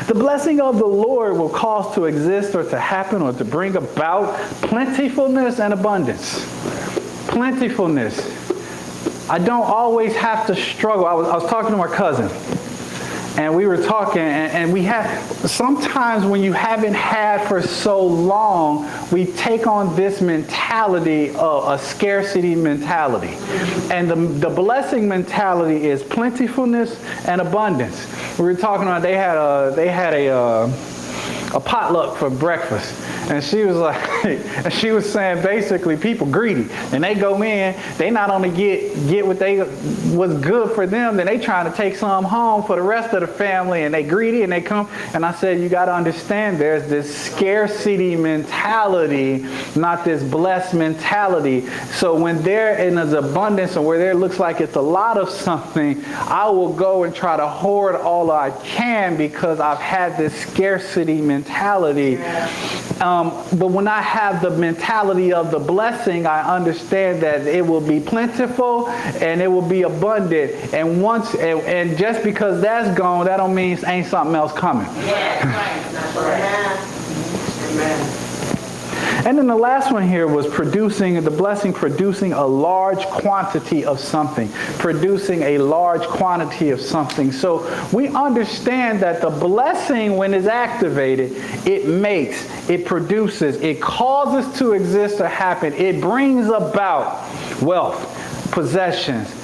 The blessing of the Lord will cause to exist or to happen or to bring about plentifulness and abundance. Plentifulness. I don't always have to struggle. I was talking to my cousin, and we were talking, and we have, sometimes when you haven't had for so long, we take on this mentality of a scarcity mentality. And the blessing mentality is plentifulness and abundance. We were talking about, they had a potluck for breakfast. And she was like, and she was saying basically people greedy. And they go in, they not only get what was good for them, then they trying to take some home for the rest of the family, and they greedy and they come. And I said, you got to understand there's this scarcity mentality, not this blessed mentality. So when there in this abundance and where there looks like it's a lot of something, I will go and try to hoard all I can because I've had this scarcity mentality. But when I have the mentality of the blessing, I understand that it will be plentiful and it will be abundant. And and just because that's gone, that don't mean ain't something else coming. Yeah, right. That's right. Amen. And then the last one here was the blessing producing a large quantity of something. Producing a large quantity of something. So we understand that the blessing, when it's activated, it produces, it causes to exist or happen. It brings about wealth, possessions,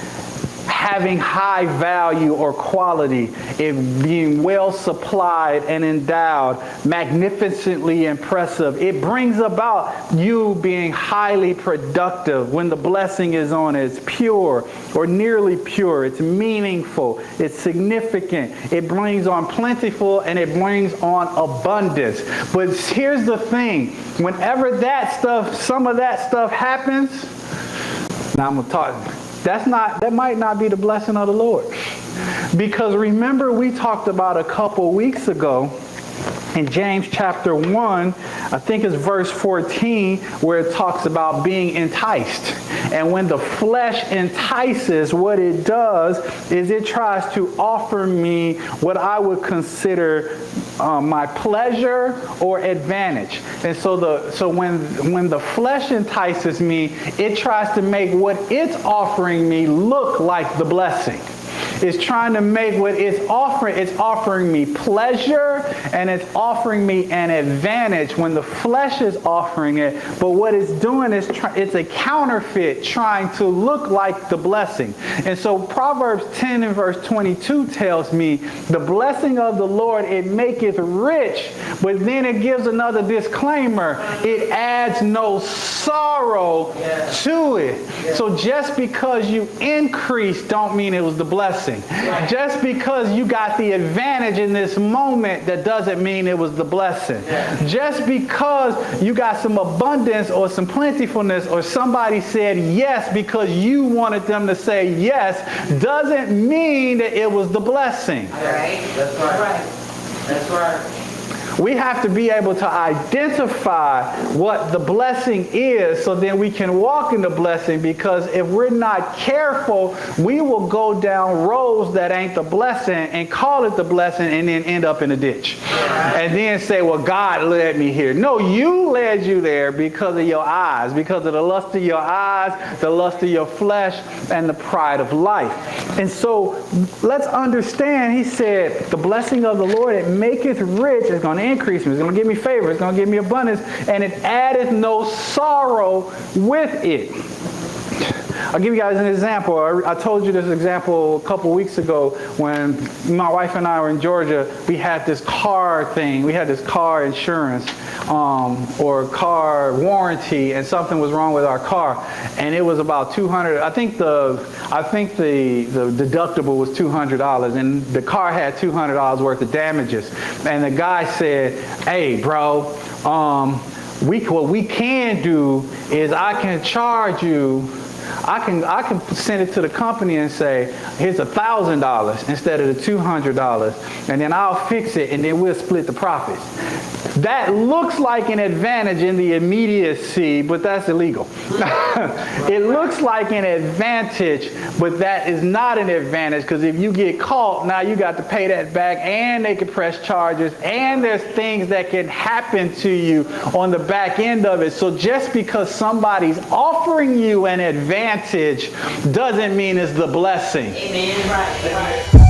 having high value or quality, it being well supplied and endowed, magnificently impressive. It brings about you being highly productive when the blessing is on it. It's pure or nearly pure. It's meaningful. It's significant. It brings on plentiful and it brings on abundance. But here's the thing. Whenever some of that stuff happens, now I'm going to talk. That might not be the blessing of the Lord. Because remember, we talked about a couple weeks ago in James chapter 1, I think it's verse 14, where it talks about being enticed. And when the flesh entices, what it does is it tries to offer me what I would consider my pleasure or advantage. And so when the flesh entices me, it tries to make what it's offering me look like the blessing. It's trying to make what it's offering me pleasure, and it's offering me an advantage when the flesh is offering it. But what it's doing is it's a counterfeit trying to look like the blessing. And so Proverbs 10 and verse 22 tells me the blessing of the Lord, it maketh rich, but then it gives another disclaimer. It adds no sorrow to it. So just because you increase don't mean it was the blessing. Just because you got the advantage in this moment, that doesn't mean it was the blessing. Just because you got some abundance or some plentifulness, or somebody said yes because you wanted them to say yes, doesn't mean that it was the blessing. Right. That's right. That's right. We have to be able to identify what the blessing is so then we can walk in the blessing, because if we're not careful, we will go down roads that ain't the blessing and call it the blessing and then end up in a ditch. And then say, well, God led me here. No, you led you there because of your eyes, because of the lust of your eyes, the lust of your flesh, and the pride of life. And so let's understand, he said, the blessing of the Lord, it maketh rich, it's going to increase me, it's going to give me favor, it's going to give me abundance, and it addeth no sorrow with it. I'll give you guys an example. I told you this example a couple weeks ago when my wife and I were in Georgia. We had this car thing. We had this car insurance or car warranty, and something was wrong with our car, and it was about $200. I think the deductible was $200, and the car had $200 worth of damages. And the guy said, "Hey, bro, what we can do is I can charge you. I can send it to the company and say, here's $1,000 instead of the $200, and then I'll fix it, and then we'll split the profits." That looks like an advantage in the immediacy, but that's illegal. It looks like an advantage, but that is not an advantage, because if you get caught, now you got to pay that back, and they can press charges, and there's things that can happen to you on the back end of it. So just because somebody's offering you an advantage doesn't mean it's the blessing. Amen. Right.